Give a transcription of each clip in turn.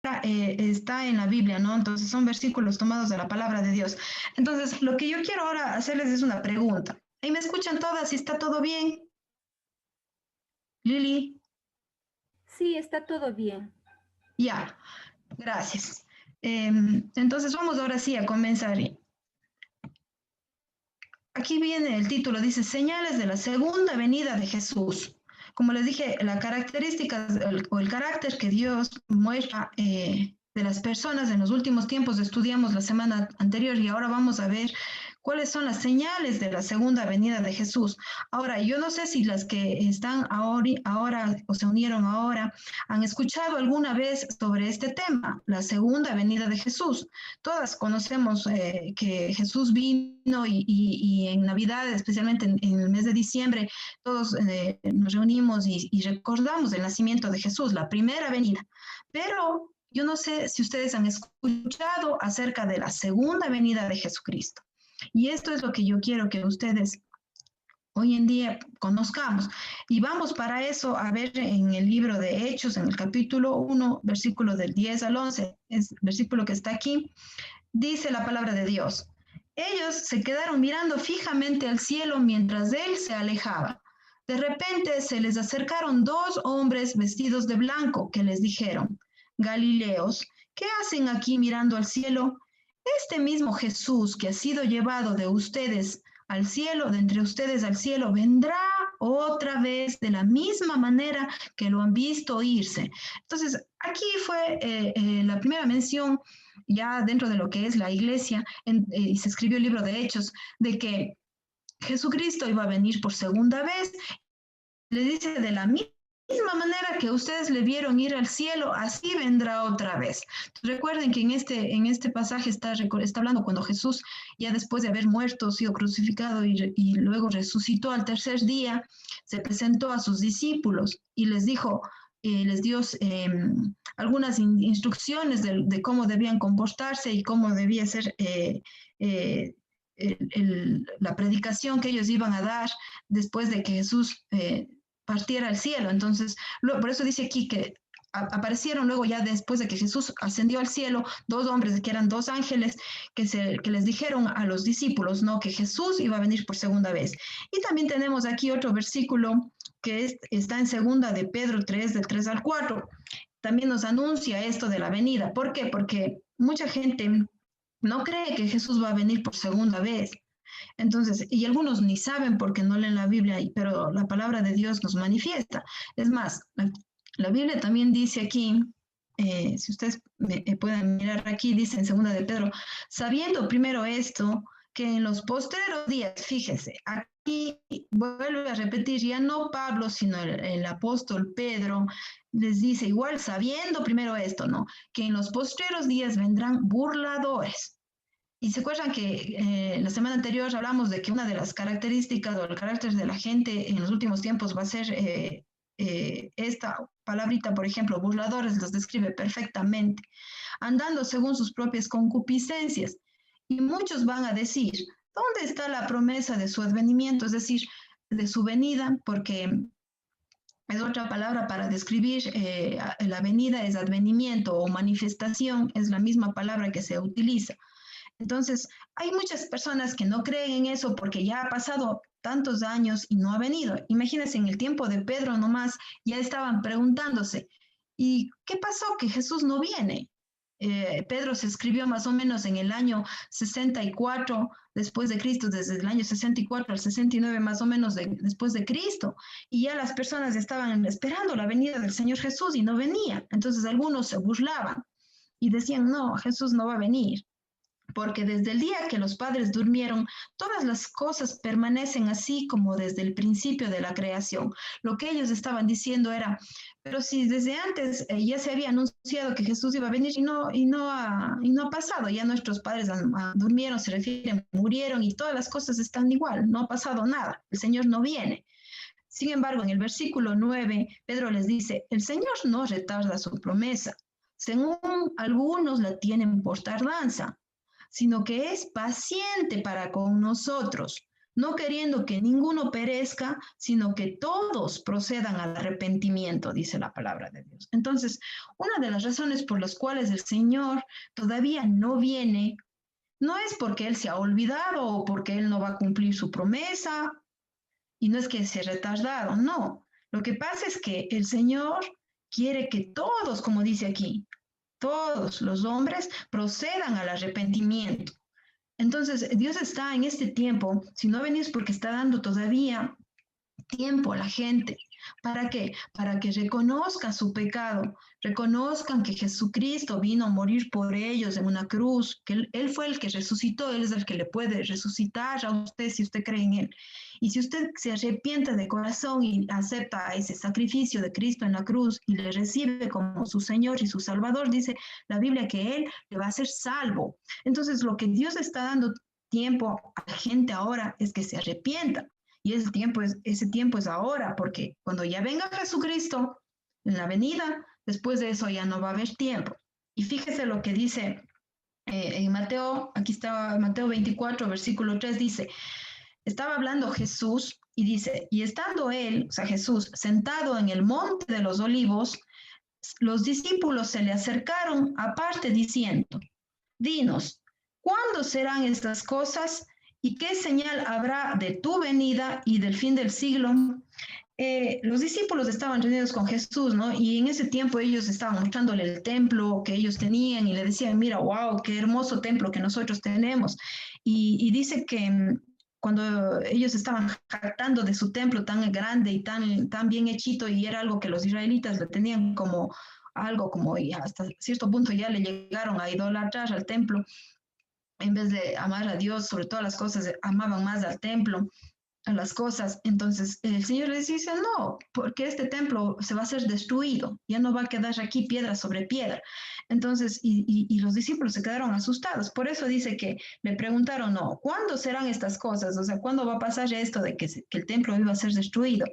está en la Biblia, ¿no? Entonces son versículos tomados de la palabra de Dios. Entonces, lo que yo quiero ahora hacerles es una pregunta. ¿Ahí me escuchan todas? ¿Y está todo bien? Lili, Sí, está todo bien. ya, gracias. Entonces vamos ahora sí a comenzar. Aquí viene el título, dice Señales de la segunda venida de Jesús. Como les dije, la característica o el carácter que Dios muestra de las personas en los últimos tiempos estudiamos la semana anterior y ahora vamos a ver cuáles son las señales de la segunda venida de Jesús. Ahora, yo no sé si las que están ahora o se unieron ahora han escuchado alguna vez sobre este tema, la segunda venida de Jesús. Todas conocemos que Jesús vino y en Navidad, especialmente en el mes de diciembre, todos nos reunimos y recordamos el nacimiento de Jesús, la primera venida. Pero yo no sé si ustedes han escuchado acerca de la segunda venida de Jesucristo. Y esto es lo que yo quiero que ustedes hoy en día conozcamos. Y vamos para eso a ver en el libro de Hechos, en el capítulo 1, versículo del 10 al 11, es el versículo que está aquí, dice la palabra de Dios. Ellos se quedaron mirando fijamente al cielo mientras él se alejaba. De repente se les acercaron dos hombres vestidos de blanco que les dijeron, Galileos, ¿qué hacen aquí mirando al cielo? Este mismo Jesús que ha sido llevado de ustedes al cielo, de entre ustedes al cielo, vendrá otra vez de la misma manera que lo han visto irse. Entonces, aquí fue la primera mención ya dentro de lo que es la iglesia, y se escribió el libro de Hechos, de que Jesucristo iba a venir por segunda vez. Le dice, de la misma manera que ustedes le vieron ir al cielo, así vendrá otra vez. Recuerden que en este pasaje está hablando cuando Jesús, ya después de haber muerto, sido crucificado y luego resucitó al tercer día, se presentó a sus discípulos y les dijo, les dio algunas instrucciones cómo debían comportarse y cómo debía ser la predicación que ellos iban a dar después de que Jesús partiera al cielo. Entonces, por eso dice aquí que aparecieron luego ya después de que Jesús ascendió al cielo, dos hombres que eran dos ángeles que les dijeron a los discípulos, ¿no? Que Jesús iba a venir por segunda vez. Y también tenemos aquí otro versículo que está en segunda de Pedro 3, del 3 al 4. También nos anuncia esto de la venida. ¿Por qué? Porque mucha gente no cree que Jesús va a venir por segunda vez. Entonces, y algunos ni saben porque no leen la Biblia, pero la palabra de Dios nos manifiesta. Es más, la Biblia también dice aquí, si ustedes pueden mirar aquí, dice en segunda de Pedro, sabiendo primero esto, que en los postreros días, fíjese, aquí vuelve a repetir, ya no Pablo, sino el apóstol Pedro, les dice igual, sabiendo primero esto, ¿no? Que en los postreros días vendrán burladores. Y se acuerdan que la semana anterior hablamos de que una de las características o el carácter de la gente en los últimos tiempos va a ser esta palabrita, por ejemplo, burladores, los describe perfectamente, andando según sus propias concupiscencias. Y muchos van a decir, ¿dónde está la promesa de su advenimiento? Es decir, de su venida, porque es otra palabra para describir la venida, es advenimiento o manifestación, es la misma palabra que se utiliza. Entonces, hay muchas personas que no creen en eso porque ya ha pasado tantos años y no ha venido. Imagínense, en el tiempo de Pedro nomás ya estaban preguntándose, ¿y qué pasó que Jesús no viene? Pedro se escribió más o menos en el año 64 después de Cristo, desde el año 64 al 69 más o menos después de Cristo, y ya las personas estaban esperando la venida del Señor Jesús y no venía. Entonces algunos se burlaban y decían, no, Jesús no va a venir porque desde el día que los padres durmieron, todas las cosas permanecen así como desde el principio de la creación. Lo que ellos estaban diciendo era, pero si desde antes ya se había anunciado que Jesús iba a venir y no ha pasado, ya nuestros padres durmieron, se refieren, murieron y todas las cosas están igual, no ha pasado nada, el Señor no viene. Sin embargo, en el versículo 9, Pedro les dice, el Señor no retarda su promesa, según algunos la tienen por tardanza, sino que es paciente para con nosotros, no queriendo que ninguno perezca, sino que todos procedan al arrepentimiento, dice la palabra de Dios. Entonces, una de las razones por las cuales el Señor todavía no viene, no es porque Él se ha olvidado o porque Él no va a cumplir su promesa, y no es que se ha retardado, no. Lo que pasa es que el Señor quiere que todos, como dice aquí, todos los hombres procedan al arrepentimiento. Entonces, Dios está en este tiempo, si no venís porque está dando todavía tiempo a la gente. ¿Para qué? Para que reconozcan su pecado, reconozcan que Jesucristo vino a morir por ellos en una cruz, que él fue el que resucitó, Él es el que le puede resucitar a usted si usted cree en Él. Y si usted se arrepiente de corazón y acepta ese sacrificio de Cristo en la cruz y le recibe como su Señor y su Salvador, dice la Biblia que Él le va a hacer salvo. Entonces, lo que Dios está dando tiempo a la gente ahora es que se arrepienta. Y ese tiempo es ahora, porque cuando ya venga Jesucristo en la venida, después de eso ya no va a haber tiempo. Y fíjese lo que dice en Mateo, aquí está Mateo 24, versículo 3, dice, estaba hablando Jesús y dice, y estando él, o sea Jesús, sentado en el monte de los olivos, los discípulos se le acercaron aparte diciendo, dinos, ¿cuándo serán estas cosas? ¿Y qué señal habrá de tu venida y del fin del siglo? Los discípulos estaban reunidos con Jesús, ¿no? Y en ese tiempo ellos estaban mostrándole el templo que ellos tenían y le decían, mira, wow, qué hermoso templo que nosotros tenemos. Y dice que cuando ellos estaban jactando de su templo tan grande y tan bien hechito, y era algo que los israelitas le tenían como algo como, y hasta cierto punto ya le llegaron a idolatrar al templo, en vez de amar a Dios sobre todas las cosas, amaban más al templo, a las cosas. Entonces el Señor les dice, no, porque este templo se va a ser destruido, ya no va a quedar aquí piedra sobre piedra. Entonces, y los discípulos se quedaron asustados. Por eso dice que le preguntaron, no, ¿cuándo serán estas cosas? O sea, ¿cuándo va a pasar esto de que el templo iba a ser destruido?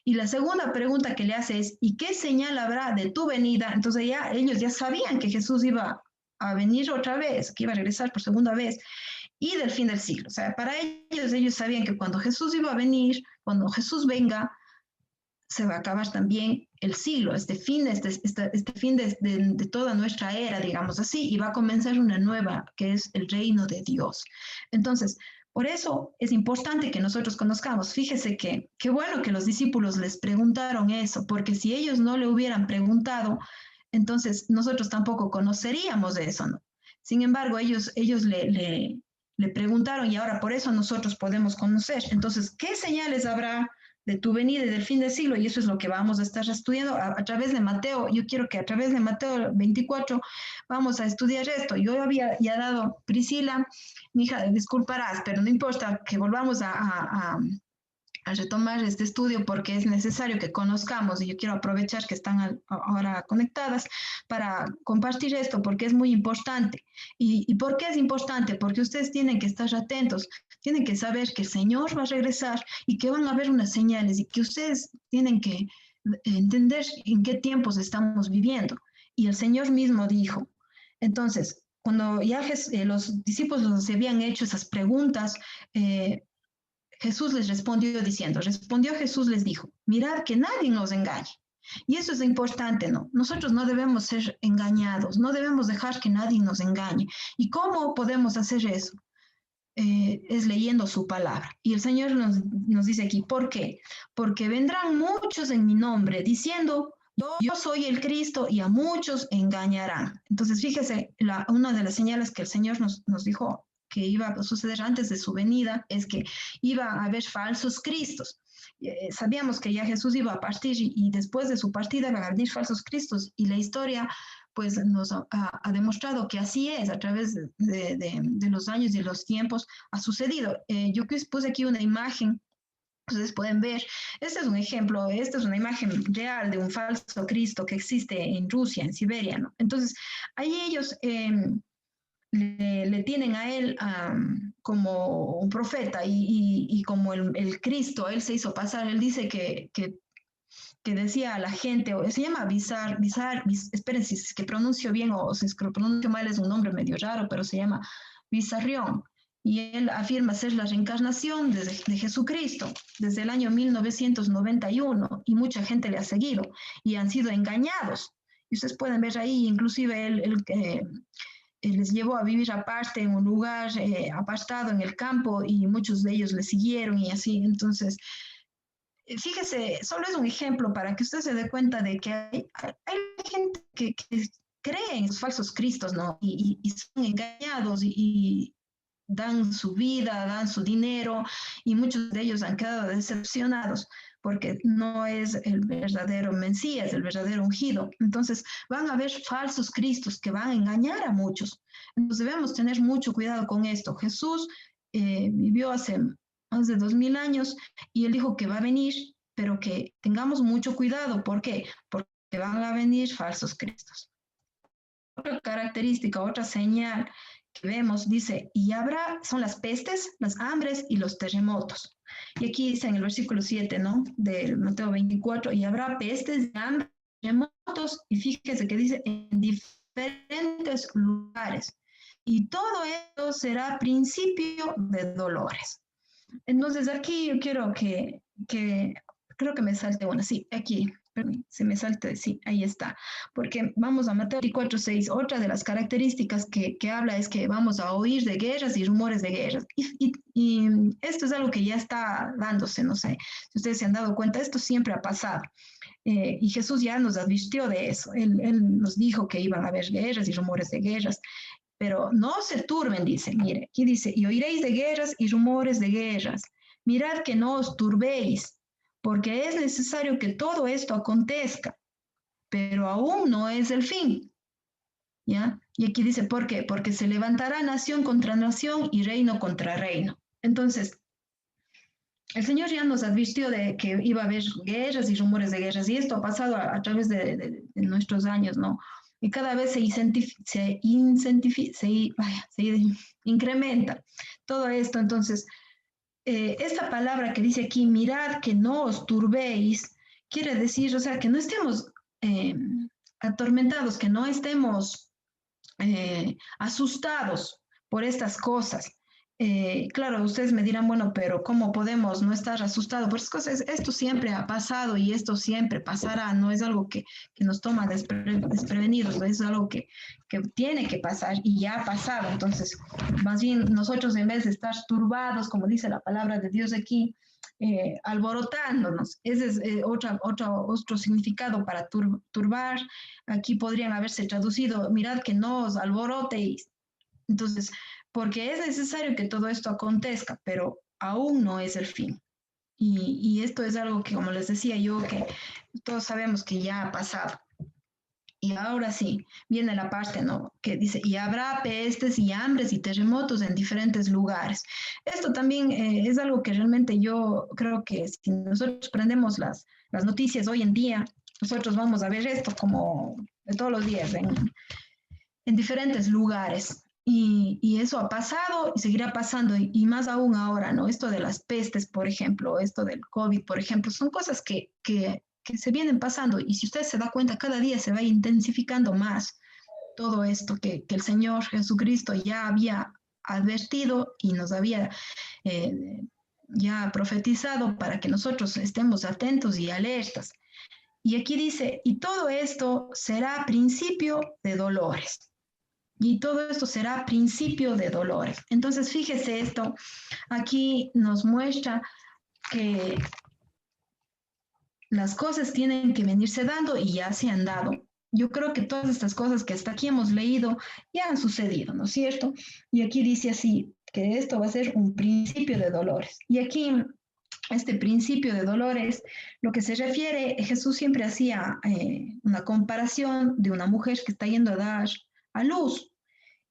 Y la segunda pregunta que le hace es, ¿y qué señal habrá de tu venida? Entonces ya ellos ya sabían que Jesús iba a venir otra vez, que iba a regresar por segunda vez, y del fin del siglo. O sea, para ellos sabían que cuando Jesús iba a venir, cuando Jesús venga, se va a acabar también el siglo, este fin de toda nuestra era, digamos así, y va a comenzar una nueva, que es el reino de Dios. Entonces, por eso es importante que nosotros conozcamos. Fíjese que qué bueno que los discípulos les preguntaron eso, porque si ellos no le hubieran preguntado, entonces nosotros tampoco conoceríamos de eso, ¿no? Sin embargo, ellos le preguntaron y ahora por eso nosotros podemos conocer. Entonces, ¿qué señales habrá de tu venida y del fin del siglo? Y eso es lo que vamos a estar estudiando a través de Mateo. Yo quiero que a través de Mateo 24 vamos a estudiar esto. Yo había ya dado, Priscila, mi hija, disculparás, pero no importa que volvamos a retomar este estudio porque es necesario que conozcamos y yo quiero aprovechar que están ahora conectadas para compartir esto porque es muy importante. ¿Y por qué es importante? Porque ustedes tienen que estar atentos, tienen que saber que el Señor va a regresar y que van a haber unas señales y que ustedes tienen que entender en qué tiempos estamos viviendo. Y el Señor mismo dijo, entonces, cuando ya los discípulos se habían hecho esas preguntas, Jesús les respondió diciendo, respondió Jesús les dijo, mirad que nadie nos engañe. Y eso es importante, ¿no? Nosotros no debemos ser engañados, no debemos dejar que nadie nos engañe. ¿Y cómo podemos hacer eso? Es leyendo su palabra. Y el Señor nos dice aquí, ¿por qué? Porque vendrán muchos en mi nombre diciendo, yo soy el Cristo y a muchos engañarán. Entonces, fíjese, una de las señales que el Señor nos dijo que iba a suceder antes de su venida es que iba a haber falsos cristos. Sabíamos que ya Jesús iba a partir y después de su partida van a venir falsos cristos y la historia pues nos ha demostrado que así es, a través de los años y de los tiempos ha sucedido. Yo puse aquí una imagen, ustedes pueden ver, este es un ejemplo, esta es una imagen real de un falso Cristo que existe en Rusia, en Siberia, ¿no? Entonces, ahí ellos le tienen a él como un profeta y como el Cristo, él se hizo pasar, él dice que decía a la gente, o se llama esperen si es que pronuncio bien o si es que lo pronuncio mal, es un nombre medio raro, pero se llama Bizarrión. y él afirma ser la reencarnación de Jesucristo desde el año 1991 y mucha gente le ha seguido y han sido engañados. Y ustedes pueden ver ahí, inclusive él les llevó a vivir aparte en un lugar apartado en el campo y muchos de ellos le siguieron y así. Entonces, fíjese, solo es un ejemplo para que usted se dé cuenta de que hay gente que cree en los falsos cristos, ¿no? Y son engañados y dan su vida, dan su dinero y muchos de ellos han quedado decepcionados porque no es el verdadero Mesías, el verdadero ungido. Entonces van a haber falsos cristos que van a engañar a muchos. Entonces debemos tener mucho cuidado con esto. Jesús vivió hace más de 2000 años y él dijo que va a venir, pero que tengamos mucho cuidado. ¿Por qué? Porque van a venir falsos cristos. Otra característica, otra señal que vemos, dice, y habrá, son las pestes, las hambres y los terremotos. Y aquí dice en el versículo 7, ¿no? Del Mateo 24, y habrá pestes, hambres, terremotos, y fíjese que dice, en diferentes lugares. Y todo esto será principio de dolores. Entonces aquí yo quiero creo que me salte una, sí, aquí, se me salte, sí, ahí está, porque vamos a Mateo 24:6, otra de las características que habla es que vamos a oír de guerras y rumores de guerras, y esto es algo que ya está dándose, no sé, si ustedes se han dado cuenta, esto siempre ha pasado. Y Jesús ya nos advirtió de eso, él nos dijo que iban a haber guerras y rumores de guerras, pero no se turben, dice, mire, aquí dice, y oiréis de guerras y rumores de guerras. Mirad que no os turbéis, porque es necesario que todo esto acontezca, pero aún no es el fin. ¿Ya? Y aquí dice, ¿por qué? Porque se levantará nación contra nación y reino contra reino. Entonces, el Señor ya nos advirtió de que iba a haber guerras y rumores de guerras, y esto ha pasado a través de nuestros años, ¿no? Y cada vez se incrementa todo esto. Entonces, esta palabra que dice aquí, mirad que no os turbéis, quiere decir, o sea, que no estemos atormentados, que no estemos asustados por estas cosas. Claro, ustedes me dirán, bueno, pero ¿cómo podemos no estar asustados por estas cosas? Esto siempre ha pasado y esto siempre pasará, no es algo que nos toma desprevenidos, es algo que tiene que pasar y ya ha pasado. Entonces, más bien nosotros en vez de estar turbados, como dice la palabra de Dios aquí, alborotándonos. Ese es otro significado para turbar. Aquí podrían haberse traducido, mirad que no os alborotéis. Entonces, porque es necesario que todo esto acontezca, pero aún no es el fin. Y esto es algo que, como les decía yo, que todos sabemos que ya ha pasado. Y ahora sí, viene la parte, ¿no? Que dice, y habrá pestes y hambres y terremotos en diferentes lugares. Esto también es algo que realmente yo creo que si nosotros prendemos las noticias hoy en día, nosotros vamos a ver esto como de todos los días en diferentes lugares. Y eso ha pasado y seguirá pasando, y más aún ahora, ¿no? Esto de las pestes, por ejemplo, esto del COVID, por ejemplo, son cosas que se vienen pasando, y si usted se da cuenta, cada día se va intensificando más todo esto que el Señor Jesucristo ya había advertido y nos había ya profetizado para que nosotros estemos atentos y alertas. Y aquí dice, y todo esto será principio de dolores. Y todo esto será principio de dolores. Entonces, fíjese esto, aquí nos muestra que las cosas tienen que venirse dando y ya se han dado. Yo creo que todas estas cosas que hasta aquí hemos leído ya han sucedido, ¿no es cierto? Y aquí dice así, que esto va a ser un principio de dolores. Y aquí, este principio de dolores, lo que se refiere, Jesús siempre hacía una comparación de una mujer que está yendo a dar a luz.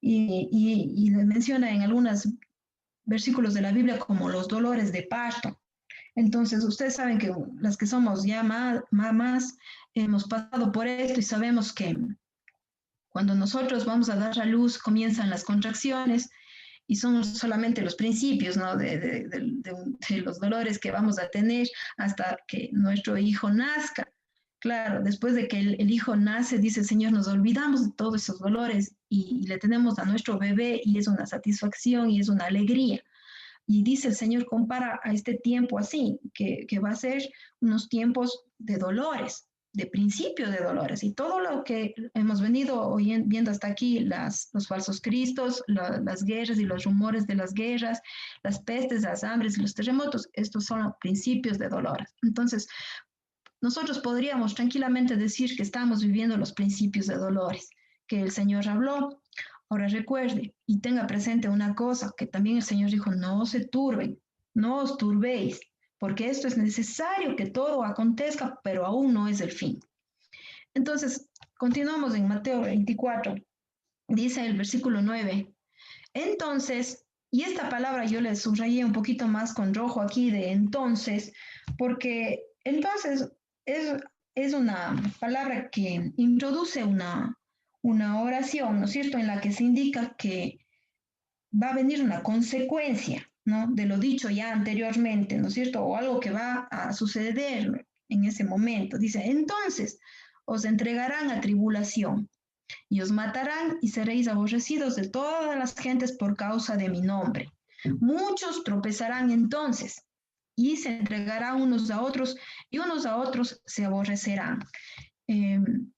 Y menciona en algunos versículos de la Biblia como los dolores de parto. Entonces, ustedes saben que las que somos ya mamás hemos pasado por esto y sabemos que cuando nosotros vamos a dar a luz comienzan las contracciones y son solamente los principios, ¿no? de los dolores que vamos a tener hasta que nuestro hijo nazca. Claro, después de que el hijo nace, dice el Señor, nos olvidamos de todos esos dolores y le tenemos a nuestro bebé y es una satisfacción y es una alegría. Y dice el Señor, compara a este tiempo así, que va a ser unos tiempos de dolores, de principio de dolores. Y todo lo que hemos venido viendo hasta aquí, los falsos cristos, las guerras y los rumores de las guerras, las pestes, las hambres y los terremotos, estos son los principios de dolores. Entonces, nosotros podríamos tranquilamente decir que estamos viviendo los principios de dolores que el Señor habló. Ahora recuerde y tenga presente una cosa, que también el Señor dijo, no se turben, no os turbéis, porque esto es necesario que todo acontezca, pero aún no es el fin. Entonces, continuamos en Mateo 24, dice el versículo 9. Entonces, y esta palabra yo le subrayé un poquito más con rojo aquí de entonces, porque entonces es una palabra que introduce una oración, ¿no es cierto?, en la que se indica que va a venir una consecuencia, ¿no?, de lo dicho ya anteriormente, ¿no es cierto?, o algo que va a suceder en ese momento. Dice, entonces os entregarán a tribulación y os matarán y seréis aborrecidos de todas las gentes por causa de mi nombre. Muchos tropezarán entonces y se entregarán unos a otros y unos a otros se aborrecerán.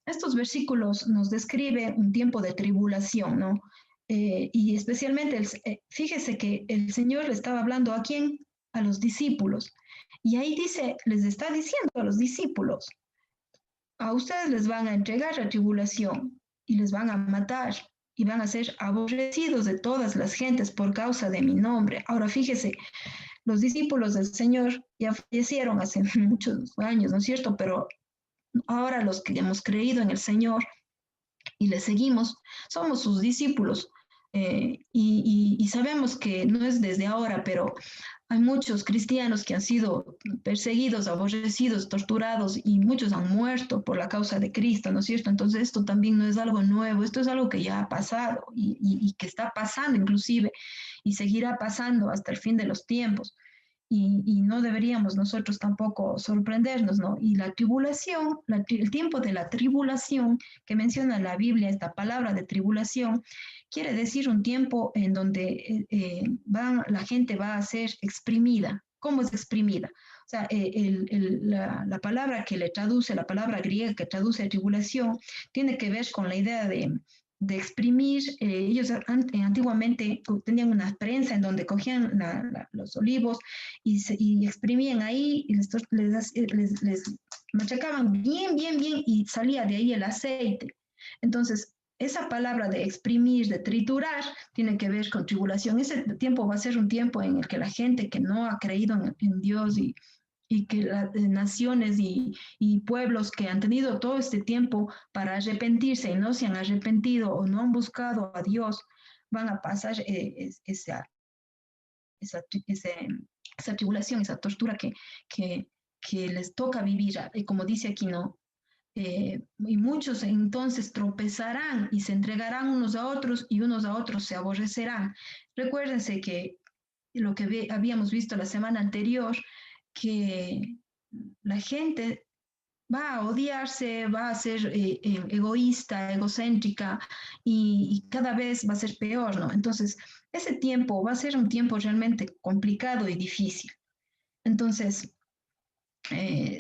Estos versículos nos describen un tiempo de tribulación, ¿no? Y especialmente, fíjese que el Señor le estaba hablando a quién, a los discípulos. Y ahí dice, les está diciendo a los discípulos, a ustedes les van a entregar la tribulación y les van a matar y van a ser aborrecidos de todas las gentes por causa de mi nombre. Ahora fíjese, los discípulos del Señor ya fallecieron hace muchos años, ¿no es cierto? Pero ahora los que hemos creído en el Señor y le seguimos, somos sus discípulos. Y sabemos que no es desde ahora, pero hay muchos cristianos que han sido perseguidos, aborrecidos, torturados y muchos han muerto por la causa de Cristo, ¿no es cierto? Entonces esto también no es algo nuevo, esto es algo que ya ha pasado y que está pasando inclusive y seguirá pasando hasta el fin de los tiempos. Y no deberíamos nosotros tampoco sorprendernos, ¿no? Y la tribulación, el tiempo de la tribulación que menciona la Biblia, esta palabra de tribulación, quiere decir un tiempo en donde la gente va a ser exprimida. ¿Cómo es exprimida? O sea, la palabra que le traduce, la palabra griega que traduce tribulación, tiene que ver con la idea de exprimir. Ellos antiguamente tenían una prensa en donde cogían los olivos y exprimían ahí y les machacaban bien, bien, bien y salía de ahí el aceite. Entonces, esa palabra de exprimir, de triturar, tiene que ver con tribulación. Ese tiempo va a ser un tiempo en el que la gente que no ha creído en Dios y que las naciones y pueblos que han tenido todo este tiempo para arrepentirse y no se han arrepentido o no han buscado a Dios, van a pasar esa tribulación, esa tortura que les toca vivir. Y como dice aquí, ¿no? Y muchos entonces tropezarán y se entregarán unos a otros y unos a otros se aborrecerán. Recuérdense que lo que habíamos visto la semana anterior, que la gente va a odiarse, va a ser egoísta, egocéntrica y cada vez va a ser peor, ¿no? Entonces, ese tiempo va a ser un tiempo realmente complicado y difícil. Entonces,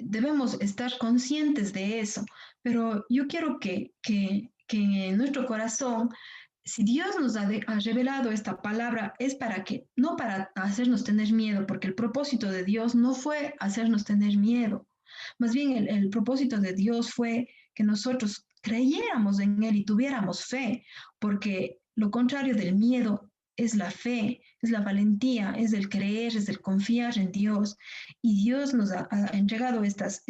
debemos estar conscientes de eso, pero yo quiero que en nuestro corazón, si Dios nos ha revelado esta palabra, es para que, no para hacernos tener miedo, porque el propósito de Dios no fue hacernos tener miedo, más bien el propósito de Dios fue que nosotros creyéramos en Él y tuviéramos fe, porque lo contrario del miedo es la fe, es la valentía, es el creer, es el confiar en Dios. Y Dios nos ha entregado estas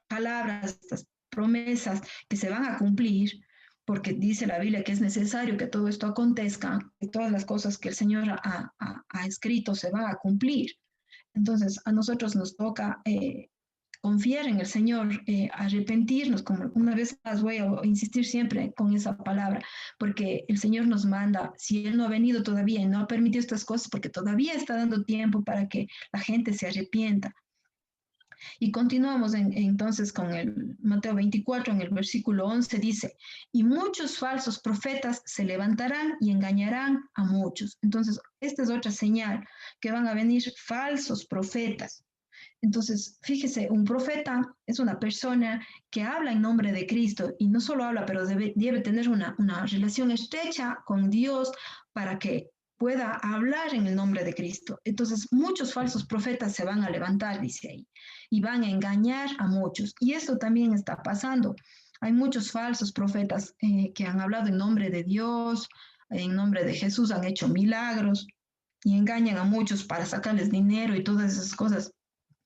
palabras, estas promesas que se van a cumplir, porque dice la Biblia que es necesario que todo esto acontezca, que todas las cosas que el Señor ha escrito se van a cumplir. Entonces, a nosotros nos toca confiar en el Señor, arrepentirnos, como una vez más voy a insistir siempre con esa palabra, porque el Señor nos manda, si Él no ha venido todavía y no ha permitido estas cosas, porque todavía está dando tiempo para que la gente se arrepienta. Y continuamos entonces con el Mateo 24, en el versículo 11 dice, y muchos falsos profetas se levantarán y engañarán a muchos. Entonces, esta es otra señal, que van a venir falsos profetas. Entonces, fíjese, un profeta es una persona que habla en nombre de Cristo y no solo habla, pero debe tener una relación estrecha con Dios para que pueda hablar en el nombre de Cristo. Entonces, muchos falsos profetas se van a levantar, dice ahí, y van a engañar a muchos. Y esto también está pasando. Hay muchos falsos profetas que han hablado en nombre de Dios, en nombre de Jesús, han hecho milagros y engañan a muchos para sacarles dinero y todas esas cosas.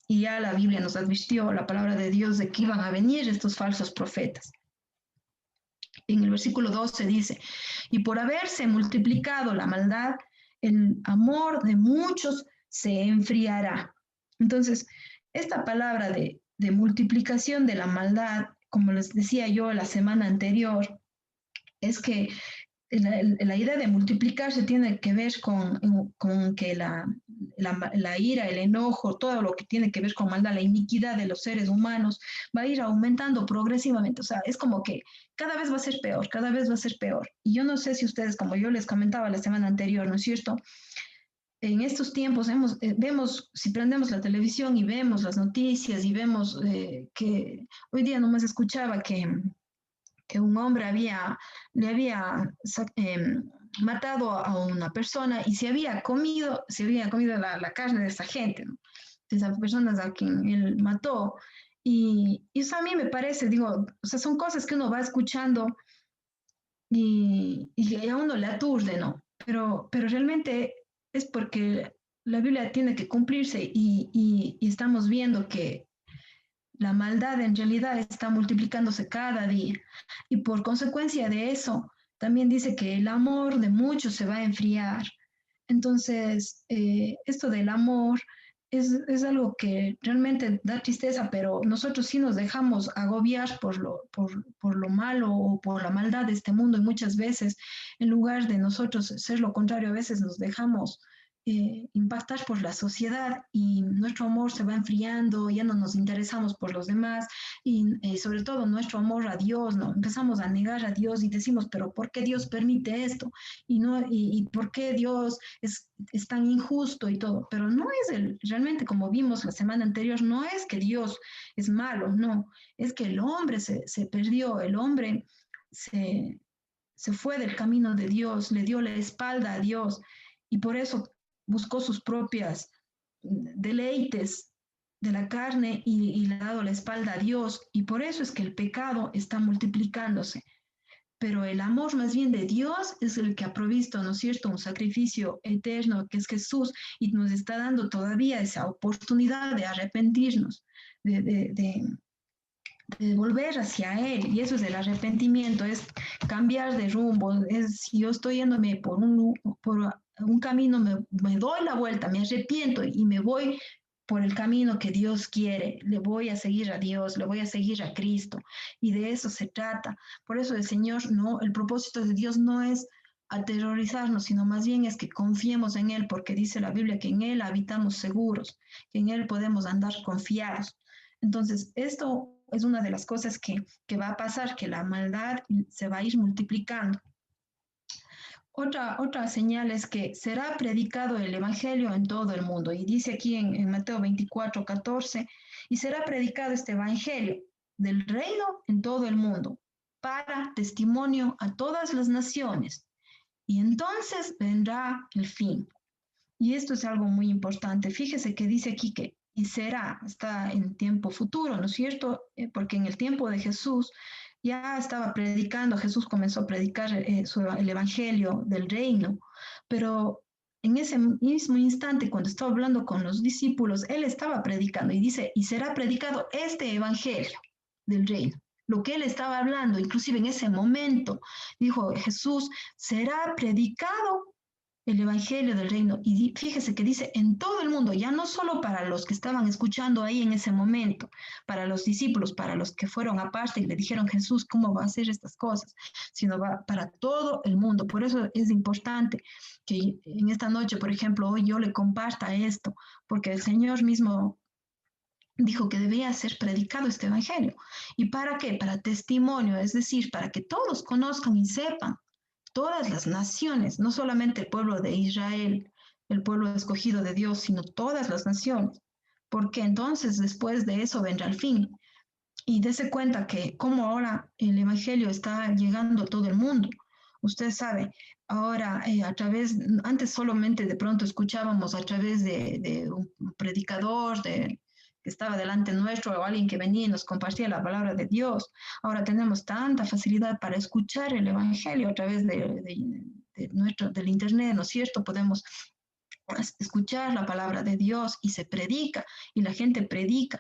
Y ya la Biblia nos advirtió, la palabra de Dios, de que iban a venir estos falsos profetas. En el versículo 12 dice, y por haberse multiplicado la maldad, el amor de muchos se enfriará. Entonces, esta palabra de multiplicación de la maldad, como les decía yo la semana anterior, es que la idea de multiplicarse tiene que ver con que la ira, el enojo, todo lo que tiene que ver con maldad, la iniquidad de los seres humanos, va a ir aumentando progresivamente. O sea, es como que cada vez va a ser peor, cada vez va a ser peor. Y yo no sé si ustedes, como yo les comentaba la semana anterior, ¿no es cierto? En estos tiempos vemos, si prendemos la televisión y vemos las noticias y vemos que hoy día nomás escuchaba que un hombre le había matado a una persona y se había comido la carne de esa gente, ¿no? De esas personas a quien él mató. Y eso a mí me parece, digo, o sea, son cosas que uno va escuchando y a uno le aturde, ¿no? Pero realmente es porque la Biblia tiene que cumplirse y estamos viendo que la maldad en realidad está multiplicándose cada día y por consecuencia de eso también dice que el amor de muchos se va a enfriar. Entonces, esto del amor es algo que realmente da tristeza, pero nosotros sí nos dejamos agobiar por lo malo o por la maldad de este mundo y muchas veces, en lugar de nosotros ser lo contrario, a veces nos dejamos impactar por la sociedad y nuestro amor se va enfriando, ya no nos interesamos por los demás y sobre todo nuestro amor a Dios, ¿no? Empezamos a negar a Dios y decimos, pero ¿por qué Dios permite esto? Y por qué Dios es tan injusto y todo, pero no es realmente como vimos la semana anterior, no es que Dios es malo, no, es que el hombre se perdió, el hombre se, se fue del camino de Dios, le dio la espalda a Dios y por eso buscó sus propias deleites de la carne y le ha dado la espalda a Dios y por eso es que el pecado está multiplicándose. Pero el amor más bien de Dios es el que ha provisto, ¿no es cierto?, un sacrificio eterno que es Jesús y nos está dando todavía esa oportunidad de arrepentirnos, de volver hacia Él. Y eso es el arrepentimiento, es cambiar de rumbo. Es si yo estoy yéndome por un camino, me doy la vuelta, me arrepiento y me voy por el camino que Dios quiere. Le voy a seguir a Dios, le voy a seguir a Cristo. Y de eso se trata. Por eso el Señor, no, el propósito de Dios no es aterrorizarnos, sino más bien es que confiemos en Él, porque dice la Biblia que en Él habitamos seguros, que en Él podemos andar confiados. Entonces, esto es una de las cosas que va a pasar, que la maldad se va a ir multiplicando. Otra señal es que será predicado el Evangelio en todo el mundo. Y dice aquí en Mateo 24, 14, y será predicado este Evangelio del reino en todo el mundo para testimonio a todas las naciones. Y entonces vendrá el fin. Y esto es algo muy importante. Fíjese que dice aquí que y será, está en tiempo futuro, ¿no es cierto? Porque en el tiempo de Jesús ya estaba predicando, Jesús comenzó a predicar el Evangelio del reino, pero en ese mismo instante, cuando estaba hablando con los discípulos, él estaba predicando y dice, y será predicado este Evangelio del reino. Lo que él estaba hablando, inclusive en ese momento, dijo Jesús, será predicado el Evangelio del Reino. Y fíjese que dice en todo el mundo, ya no solo para los que estaban escuchando ahí en ese momento, para los discípulos, para los que fueron aparte y le dijeron Jesús, ¿cómo va a hacer estas cosas? Sino va para todo el mundo. Por eso es importante que en esta noche, por ejemplo, hoy yo le comparta esto, porque el Señor mismo dijo que debía ser predicado este evangelio. ¿Y para qué? Para testimonio, es decir, para que todos conozcan y sepan, todas las naciones, no solamente el pueblo de Israel, el pueblo escogido de Dios, sino todas las naciones, porque entonces después de eso vendrá el fin. Y dése cuenta que como ahora el evangelio está llegando a todo el mundo. Usted sabe, ahora a través, antes solamente de pronto escuchábamos a través de un predicador que estaba delante nuestro o alguien que venía y nos compartía la palabra de Dios. Ahora tenemos tanta facilidad para escuchar el evangelio a través del internet, ¿no es cierto? Podemos escuchar la palabra de Dios y se predica y la gente predica.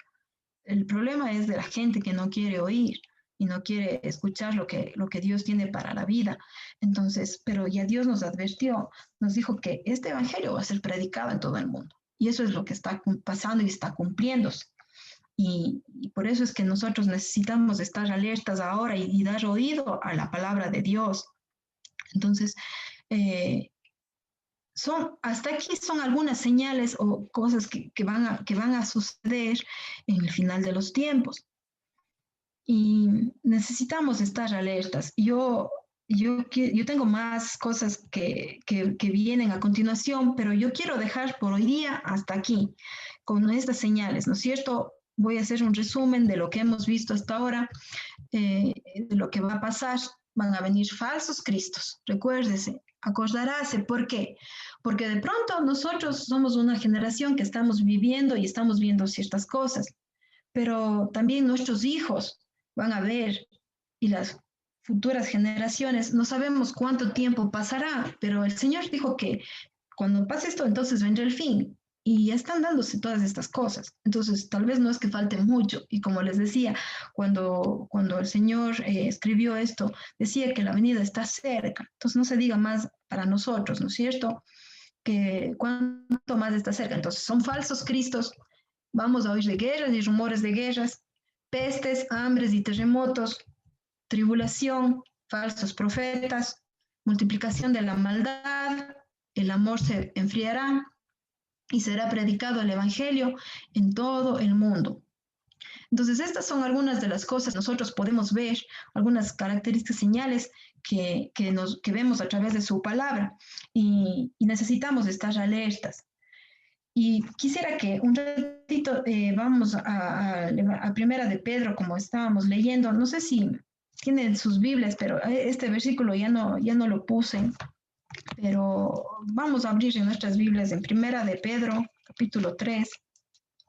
El problema es de la gente que no quiere oír y no quiere escuchar lo que Dios tiene para la vida. Entonces, pero ya Dios nos advirtió, nos dijo que este evangelio va a ser predicado en todo el mundo. Y eso es lo que está pasando y está cumpliéndose. Y por eso es que nosotros necesitamos estar alertas ahora y dar oído a la palabra de Dios. Entonces, hasta aquí son algunas señales o cosas que van a suceder en el final de los tiempos. Y necesitamos estar alertas. Yo tengo más cosas que vienen a continuación, pero yo quiero dejar por hoy día hasta aquí, con estas señales, ¿no es cierto? Voy a hacer un resumen de lo que hemos visto hasta ahora, de lo que va a pasar. Van a venir falsos cristos, recuérdese, acordaráse. ¿Por qué? Porque de pronto nosotros somos una generación que estamos viviendo y estamos viendo ciertas cosas, pero también nuestros hijos van a ver y las futuras generaciones, no sabemos cuánto tiempo pasará, pero el Señor dijo que cuando pase esto, entonces vendrá el fin. Y ya están dándose todas estas cosas. Entonces, tal vez no es que falte mucho. Y como les decía, cuando el Señor escribió esto, decía que la venida está cerca. Entonces, no se diga más para nosotros, ¿no es cierto? Que cuánto más está cerca. Entonces, son falsos cristos. Vamos a oír de guerras y rumores de guerras, pestes, hambres y terremotos, tribulación, falsos profetas, multiplicación de la maldad, el amor se enfriará y será predicado el Evangelio en todo el mundo. Entonces, estas son algunas de las cosas que nosotros podemos ver, algunas características, señales que vemos a través de su palabra y necesitamos estar alertas. Y quisiera que un ratito vamos a Primera de Pedro, como estábamos leyendo. No sé si tienen sus Biblias, pero este versículo ya no lo puse. Pero vamos a abrir en nuestras Biblias en Primera de Pedro, capítulo 3.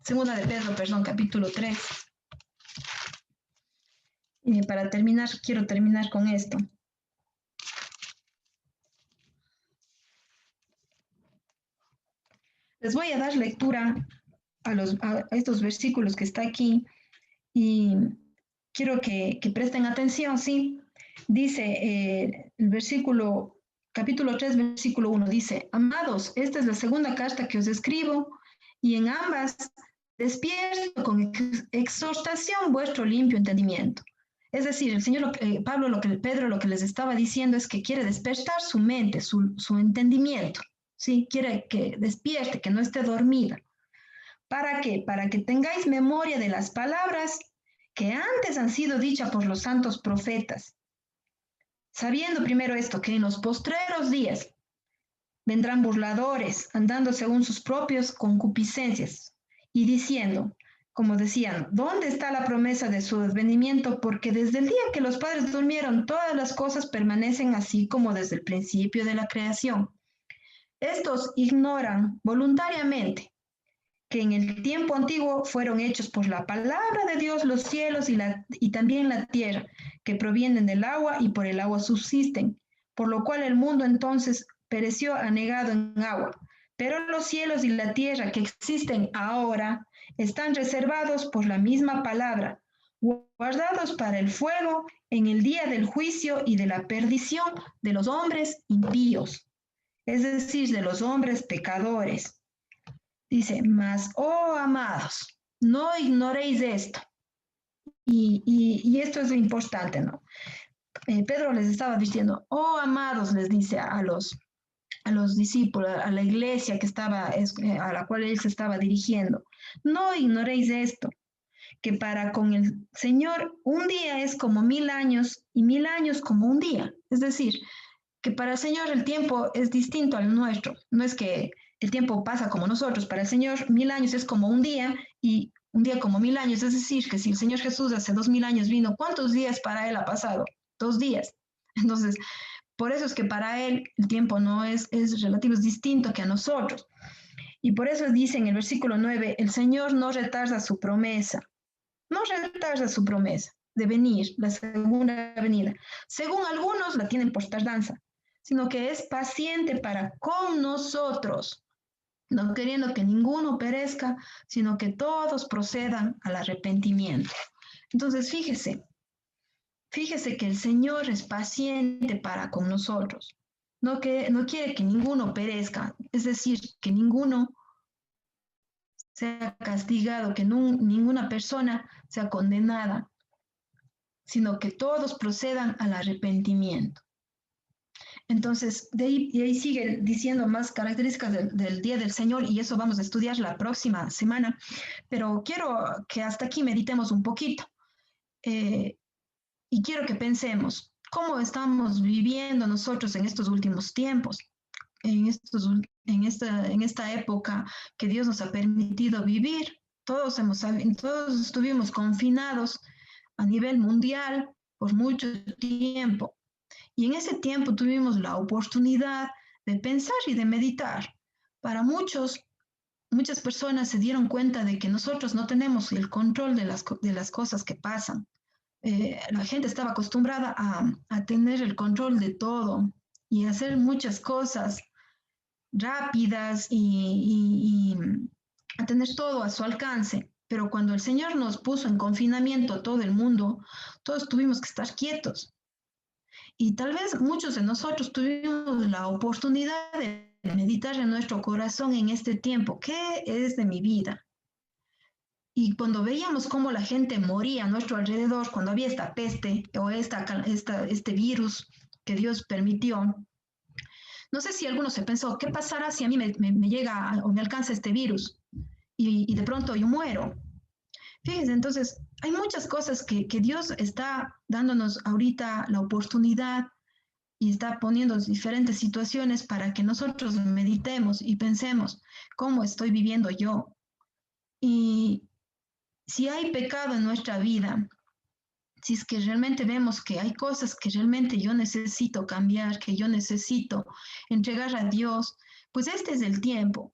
Segunda de Pedro, perdón, capítulo 3. Y para terminar, quiero terminar con esto. Les voy a dar lectura a estos versículos que está aquí y quiero que presten atención, ¿sí? Dice el versículo, capítulo 3, versículo 1, dice: amados, esta es la segunda carta que os escribo, y en ambas despierto con exhortación vuestro limpio entendimiento. Es decir, el Señor, Pedro lo que les estaba diciendo es que quiere despertar su mente, su entendimiento, ¿sí? Quiere que despierte, que no esté dormida. ¿Para qué? Para que tengáis memoria de las palabras que antes han sido dichas por los santos profetas, sabiendo primero esto, que en los postreros días vendrán burladores, andando según sus propias concupiscencias, y diciendo, como decían, ¿dónde está la promesa de su advenimiento? Porque desde el día que los padres durmieron, todas las cosas permanecen así como desde el principio de la creación. Estos ignoran voluntariamente que en el tiempo antiguo fueron hechos por la palabra de Dios los cielos y también la tierra, que provienen del agua y por el agua subsisten, por lo cual el mundo entonces pereció anegado en agua. Pero los cielos y la tierra que existen ahora están reservados por la misma palabra, guardados para el fuego en el día del juicio y de la perdición de los hombres impíos, es decir, de los hombres pecadores. Dice, mas, oh amados, no ignoréis esto. Y esto es lo importante, ¿no? Pedro les estaba diciendo, oh amados, les dice a los a los discípulos, a la iglesia que estaba, a la cual él se estaba dirigiendo. No ignoréis esto, que para con el Señor un día es como 1000 años y 1000 años como un día. Es decir, que para el Señor el tiempo es distinto al nuestro. No es que el tiempo pasa como nosotros. Para el Señor 1000 años es como un día y un día como 1000 años. Es decir, que si el Señor Jesús hace 2000 años vino, ¿cuántos días para Él ha pasado? 2 días. Entonces, por eso es que para Él el tiempo no es relativo, es distinto que a nosotros. Y por eso dice en el versículo 9, el Señor no retarda su promesa, no retarda su promesa de venir, la segunda venida. Según algunos la tienen por tardanza, sino que es paciente para con nosotros, no queriendo que ninguno perezca, sino que todos procedan al arrepentimiento. Entonces, fíjese que el Señor es paciente para con nosotros, no quiere que ninguno perezca, es decir, que ninguno sea castigado, que ninguna persona sea condenada, sino que todos procedan al arrepentimiento. Entonces, de ahí sigue diciendo más características del día del Señor y eso vamos a estudiar la próxima semana, pero quiero que hasta aquí meditemos un poquito y quiero que pensemos cómo estamos viviendo nosotros en estos últimos tiempos, en esta época que Dios nos ha permitido vivir. Todos estuvimos confinados a nivel mundial por mucho tiempo. Y en ese tiempo tuvimos la oportunidad de pensar y de meditar. Para muchas personas se dieron cuenta de que nosotros no tenemos el control de las cosas que pasan. La gente estaba acostumbrada a tener el control de todo y hacer muchas cosas rápidas y a tener todo a su alcance. Pero cuando el Señor nos puso en confinamiento a todo el mundo, todos tuvimos que estar quietos. Y tal vez muchos de nosotros tuvimos la oportunidad de meditar en nuestro corazón en este tiempo. ¿Qué es de mi vida? Y cuando veíamos cómo la gente moría a nuestro alrededor, cuando había esta peste o este virus que Dios permitió, no sé si alguno se pensó, ¿qué pasará si a mí me llega o me alcanza este virus y de pronto yo muero? Fíjense, entonces hay muchas cosas que Dios está dándonos ahorita la oportunidad y está poniendo diferentes situaciones para que nosotros meditemos y pensemos cómo estoy viviendo yo. Y si hay pecado en nuestra vida, si es que realmente vemos que hay cosas que realmente yo necesito cambiar, que yo necesito entregar a Dios, pues este es el tiempo.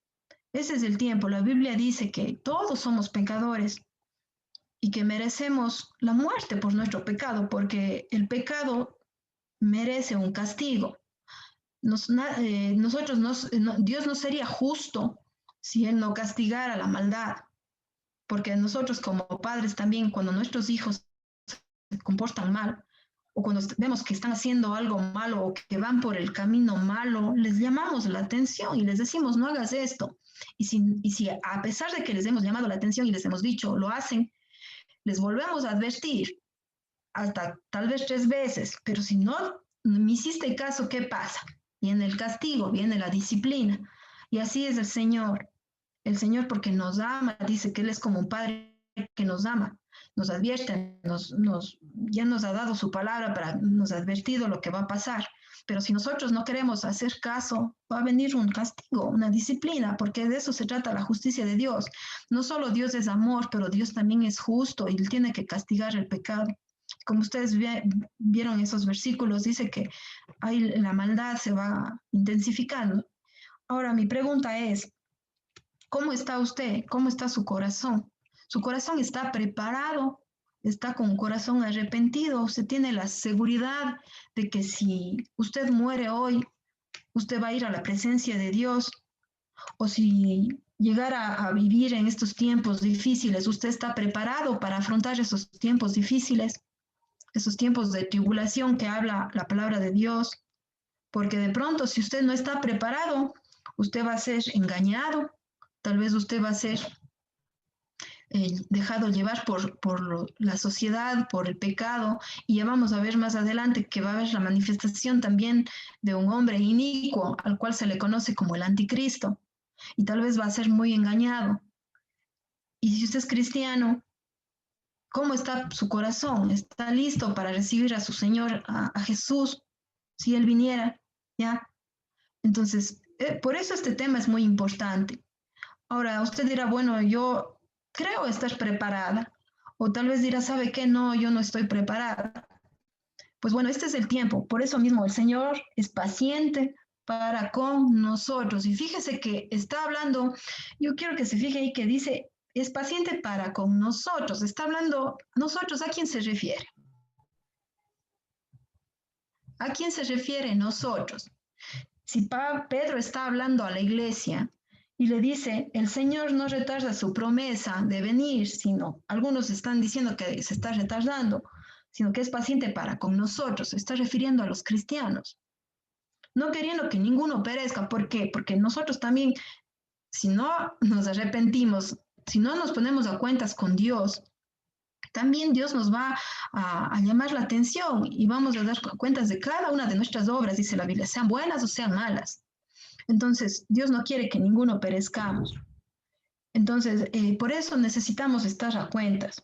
Ese es el tiempo. La Biblia dice que todos somos pecadores y que merecemos la muerte por nuestro pecado, porque el pecado merece un castigo. Dios no sería justo si Él no castigara la maldad, porque nosotros como padres también, cuando nuestros hijos se comportan mal, o cuando vemos que están haciendo algo malo o que van por el camino malo, les llamamos la atención y les decimos, no hagas esto. Y si a pesar de que les hemos llamado la atención y les hemos dicho, lo hacen, les volvemos a advertir hasta tal vez 3 veces, pero si no me hiciste caso, ¿qué pasa? Viene el castigo, viene la disciplina. Y así es el Señor. El Señor porque nos ama, dice que Él es como un padre que nos ama, nos advierte, ya nos ha dado su palabra, nos ha advertido lo que va a pasar. Pero si nosotros no queremos hacer caso, va a venir un castigo, una disciplina, porque de eso se trata la justicia de Dios. No solo Dios es amor, pero Dios también es justo y Él tiene que castigar el pecado. Como ustedes vieron esos versículos, dice que la maldad se va intensificando. Ahora, mi pregunta es, ¿cómo está usted? ¿Cómo está su corazón? ¿Su corazón está preparado? ¿Está con un corazón arrepentido? ¿Usted tiene la seguridad de que si usted muere hoy, usted va a ir a la presencia de Dios? ¿O si llegara a vivir en estos tiempos difíciles, usted está preparado para afrontar esos tiempos difíciles? Esos tiempos de tribulación que habla la palabra de Dios? Porque de pronto, si usted no está preparado, usted va a ser engañado. Tal vez usted va a ser dejado llevar la sociedad, por el pecado, y ya vamos a ver más adelante que va a haber la manifestación también de un hombre inicuo al cual se le conoce como el anticristo, y tal vez va a ser muy engañado. Y si usted es cristiano, ¿cómo está su corazón? ¿Está listo para recibir a su Señor, a Jesús, si Él viniera? ¿Ya? Entonces, por eso este tema es muy importante. Ahora, usted dirá, bueno, yo creo estar preparada. O tal vez dirá, ¿sabe qué? No, yo no estoy preparada. Pues bueno, este es el tiempo. Por eso mismo el Señor es paciente para con nosotros. Y fíjese que está hablando, yo quiero que se fije ahí que dice, es paciente para con nosotros. Está hablando, nosotros, ¿a quién se refiere? ¿A quién se refiere nosotros? Si Pedro está hablando a la iglesia y le dice, el Señor no retarda su promesa de venir, sino algunos están diciendo que se está retardando, sino que es paciente para con nosotros, se está refiriendo a los cristianos, no queriendo que ninguno perezca. ¿Por qué? Porque nosotros también, si no nos arrepentimos, si no nos ponemos a cuentas con Dios, también Dios nos va a llamar la atención y vamos a dar cuentas de cada una de nuestras obras, dice la Biblia, sean buenas o sean malas. Entonces, Dios no quiere que ninguno perezcamos. Entonces, por eso necesitamos estar a cuentas.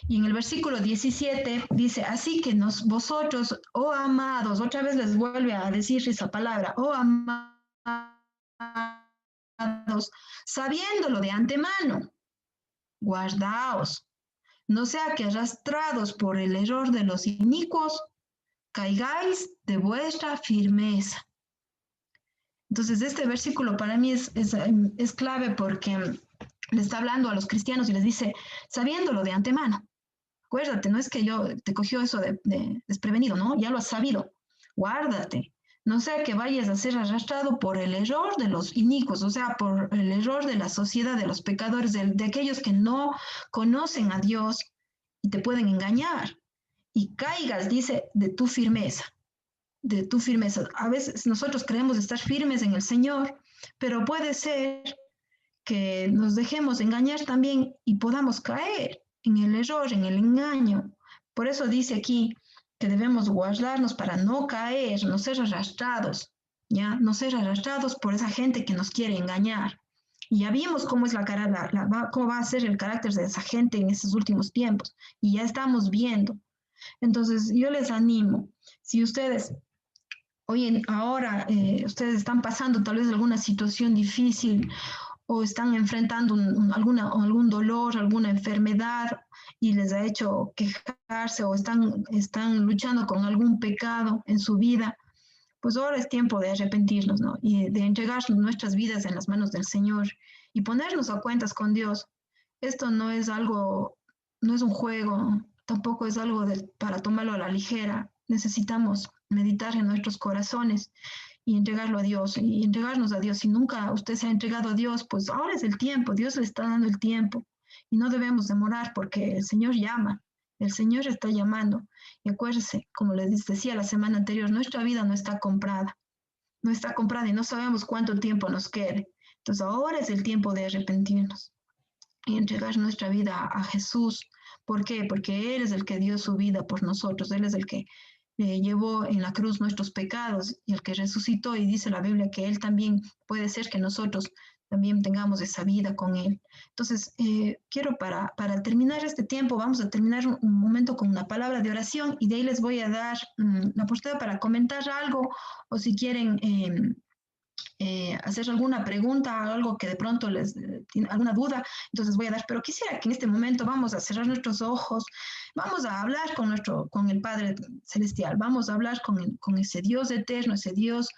Y en el versículo 17 dice, así que vosotros, oh amados, otra vez les vuelve a decir esa palabra, oh amados, sabiéndolo de antemano, guardaos, no sea que arrastrados por el error de los inicuos, caigáis de vuestra firmeza. Entonces, este versículo para mí es clave porque le está hablando a los cristianos y les dice, sabiéndolo de antemano. Acuérdate, no es que yo te cogió eso de desprevenido, ¿no? Ya lo has sabido. Guárdate. No sea que vayas a ser arrastrado por el error de los inicuos, o sea, por el error de la sociedad, de los pecadores, de aquellos que no conocen a Dios y te pueden engañar. Y caigas, dice, de tu firmeza. De tu firmeza. A veces nosotros creemos estar firmes en el Señor, pero puede ser que nos dejemos engañar también y podamos caer en el error, en el engaño. Por eso dice aquí que debemos guardarnos para no caer, no ser arrastrados, ¿ya? No ser arrastrados por esa gente que nos quiere engañar. Y ya vimos cómo es cómo va a ser el carácter de esa gente en estos últimos tiempos. Y ya estamos viendo. Entonces, yo les animo, si ustedes ahora ustedes están pasando tal vez alguna situación difícil o están enfrentando algún dolor, alguna enfermedad y les ha hecho quejarse o están luchando con algún pecado en su vida, pues ahora es tiempo de arrepentirnos, ¿no? Y de entregar nuestras vidas en las manos del Señor y ponernos a cuentas con Dios. Esto no es algo, no es un juego, tampoco es algo para tomarlo a la ligera. Necesitamos meditar en nuestros corazones y entregarlo a Dios y entregarnos a Dios. Si nunca usted se ha entregado a Dios, pues ahora es el tiempo, Dios le está dando el tiempo y no debemos demorar porque el Señor llama, el Señor está llamando. Y acuérdese, como les decía la semana anterior, nuestra vida no está comprada, no está comprada y no sabemos cuánto tiempo nos quede. Entonces ahora es el tiempo de arrepentirnos y entregar nuestra vida a Jesús. ¿Por qué? Porque Él es el que dio su vida por nosotros, Él es el que llevó en la cruz nuestros pecados y el que resucitó, y dice la Biblia que Él también puede ser que nosotros también tengamos esa vida con Él. Entonces, quiero para terminar este tiempo, vamos a terminar un momento con una palabra de oración y de ahí les voy a dar la oportunidad para comentar algo o si quieren hacer alguna pregunta, algo que de pronto les tiene alguna duda, entonces voy a dar, pero quisiera que en este momento vamos a cerrar nuestros ojos, vamos a hablar con el Padre Celestial, vamos a hablar con ese Dios eterno, ese Dios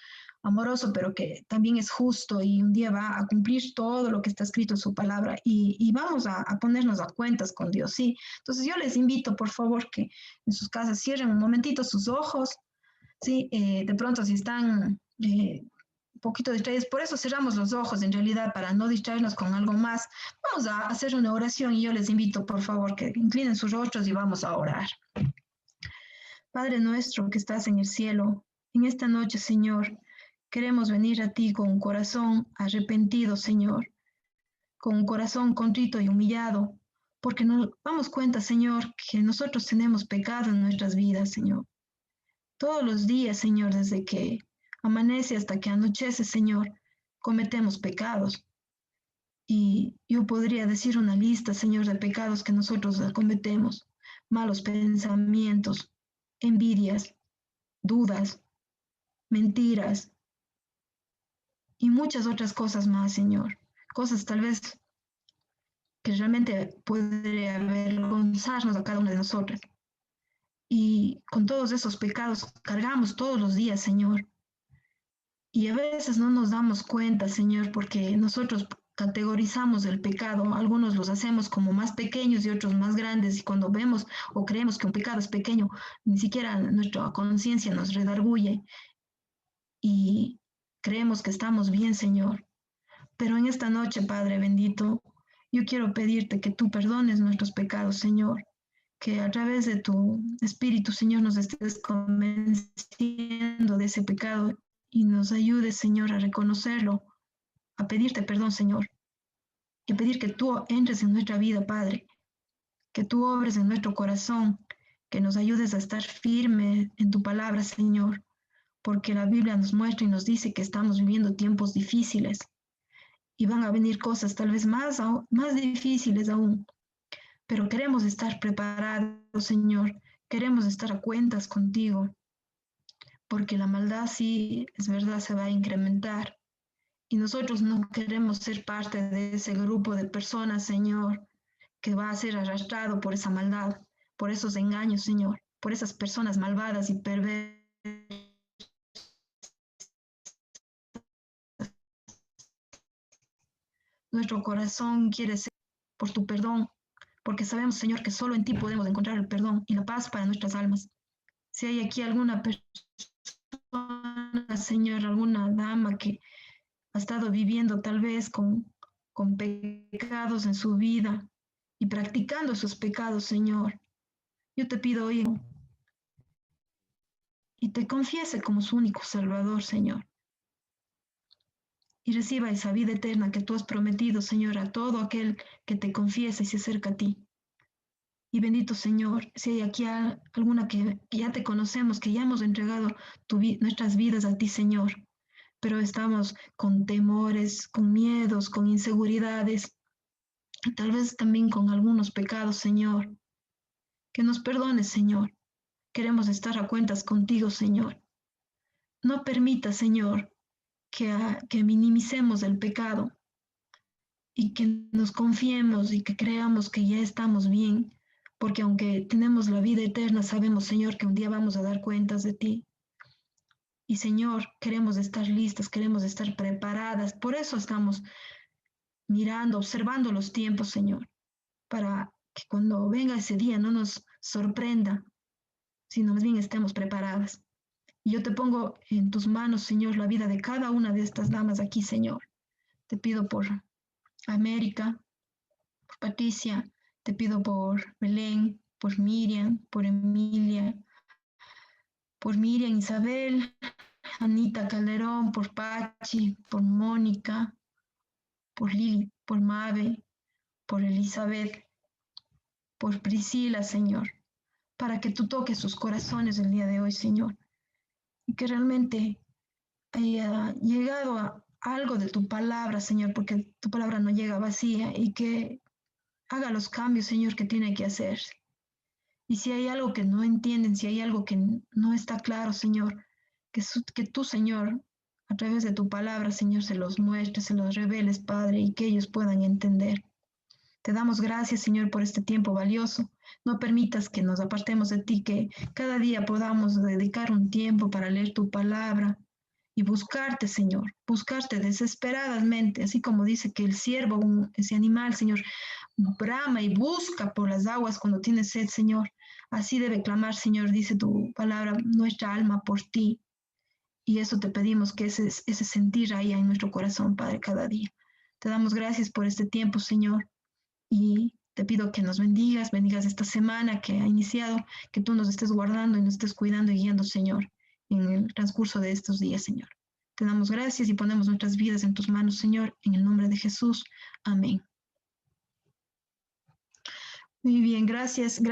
amoroso, pero que también es justo y un día va a cumplir todo lo que está escrito en su palabra y vamos a ponernos a cuentas con Dios, ¿sí? Entonces yo les invito, por favor, que en sus casas cierren un momentito sus ojos, ¿sí? De pronto si están un poquito distraídos, por eso cerramos los ojos en realidad, para no distraernos con algo más. Vamos a hacer una oración y yo les invito, por favor, que inclinen sus rostros y vamos a orar. Padre nuestro que estás en el cielo, en esta noche, Señor, queremos venir a ti con un corazón arrepentido, Señor, con un corazón contrito y humillado, porque nos damos cuenta, Señor, que nosotros tenemos pecado en nuestras vidas, Señor. Todos los días, Señor, desde que amanece hasta que anochece, Señor, cometemos pecados. Y yo podría decir una lista, Señor, de pecados que nosotros cometemos. Malos pensamientos, envidias, dudas, mentiras y muchas otras cosas más, Señor. Cosas tal vez que realmente podría avergonzarnos a cada una de nosotras. Y con todos esos pecados cargamos todos los días, Señor. Y a veces no nos damos cuenta, Señor, porque nosotros categorizamos el pecado. Algunos los hacemos como más pequeños y otros más grandes. Y cuando vemos o creemos que un pecado es pequeño, ni siquiera nuestra conciencia nos redarguye y creemos que estamos bien, Señor. Pero en esta noche, Padre bendito, yo quiero pedirte que tú perdones nuestros pecados, Señor, que a través de tu Espíritu, Señor, nos estés convenciendo de ese pecado y nos ayudes, Señor, a reconocerlo, a pedirte perdón, Señor, y a pedir que tú entres en nuestra vida, Padre, que tú obres en nuestro corazón, que nos ayudes a estar firme en tu palabra, Señor, porque la Biblia nos muestra y nos dice que estamos viviendo tiempos difíciles y van a venir cosas tal vez más difíciles aún. Pero queremos estar preparados, Señor. Queremos estar a cuentas contigo, porque la maldad sí, es verdad, se va a incrementar. Y nosotros no queremos ser parte de ese grupo de personas, Señor, que va a ser arrastrado por esa maldad, por esos engaños, Señor, por esas personas malvadas y perversas. Nuestro corazón quiere ser por tu perdón, porque sabemos, Señor, que solo en ti podemos encontrar el perdón y la paz para nuestras almas. Si hay aquí alguna persona, Señor, alguna dama que ha estado viviendo tal vez con pecados en su vida y practicando esos pecados, Señor, yo te pido hoy y te confiese como su único Salvador, Señor, y reciba esa vida eterna que tú has prometido, Señor, a todo aquel que te confiesa y se acerca a ti. Y bendito Señor, si hay aquí alguna que ya te conocemos, que ya hemos entregado nuestras vidas a ti, Señor, pero estamos con temores, con miedos, con inseguridades, y tal vez también con algunos pecados, Señor, que nos perdones, Señor. Queremos estar a cuentas contigo, Señor. No permita, Señor, que minimicemos el pecado y que nos confiemos y que creamos que ya estamos bien, porque aunque tenemos la vida eterna, sabemos, Señor, que un día vamos a dar cuentas de ti. Y, Señor, queremos estar listas, queremos estar preparadas. Por eso estamos mirando, observando los tiempos, Señor, para que cuando venga ese día no nos sorprenda, sino más bien estemos preparadas. Y yo te pongo en tus manos, Señor, la vida de cada una de estas damas aquí, Señor. Te pido por América, por Patricia, te pido por Belén, por Miriam, por Emilia, por Miriam Isabel, Anita Calderón, por Pachi, por Mónica, por Lili, por Mabe, por Elizabeth, por Priscila, Señor, para que tú toques sus corazones el día de hoy, Señor, y que realmente haya llegado a algo de tu palabra, Señor, porque tu palabra no llega vacía y que haga los cambios, Señor, que tiene que hacerse. Y si hay algo que no entienden, si hay algo que no está claro, Señor, que tú, Señor, a través de tu palabra, Señor, se los muestres, se los reveles, Padre, y que ellos puedan entender. Te damos gracias, Señor, por este tiempo valioso. No permitas que nos apartemos de ti, que cada día podamos dedicar un tiempo para leer tu palabra y buscarte, Señor, buscarte desesperadamente, así como dice que el siervo, ese animal, Señor, brama y busca por las aguas cuando tiene sed, Señor. Así debe clamar, Señor, dice tu palabra, nuestra alma por ti. Y eso te pedimos, que ese sentir haya en nuestro corazón, Padre, cada día. Te damos gracias por este tiempo, Señor. Y te pido que nos bendigas esta semana que ha iniciado, que tú nos estés guardando y nos estés cuidando y guiando, Señor, en el transcurso de estos días, Señor. Te damos gracias y ponemos nuestras vidas en tus manos, Señor, en el nombre de Jesús. Amén. Muy bien, gracias.